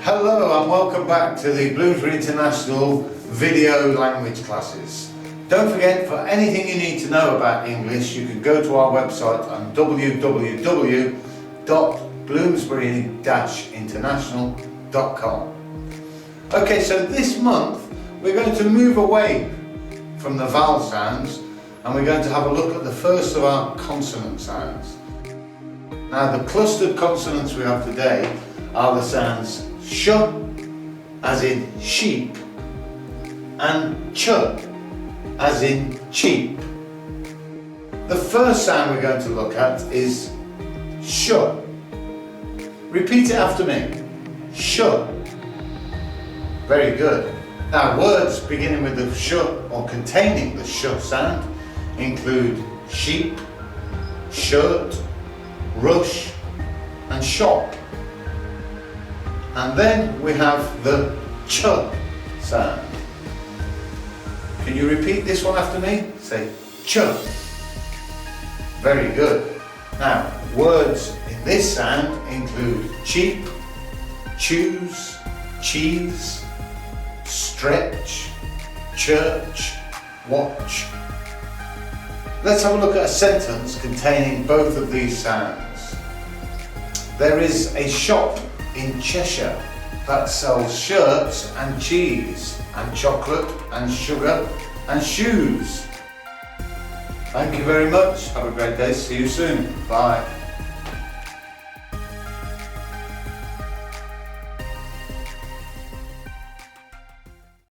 Hello and welcome back to the Bloomsbury International video language classes. Don't forget, for anything you need to know about English, you can go to our website on www.bloomsbury-international.com. Okay, so this month we're going to move away from the vowel sounds and we're going to have a look at the first of our consonant sounds. Now, the clustered consonants we have today are the sounds sh, as in sheep, and ch, as in cheap. The first sound we're going to look at is sh. Repeat it after me. Sh. Very good. Now, words beginning with the sh or containing the sh sound include sheep, shirt, rush and shop. And then we have the ch sound. Can you repeat this one after me? Say ch. Very good. Now, words in this sound include cheap, choose, cheese, stretch, church, watch. Let's have a look at a sentence containing both of these sounds. There is a shop in Cheshire that sells shirts and cheese and chocolate and sugar and shoes. Thank you very much. Have a great day. See you soon. Bye.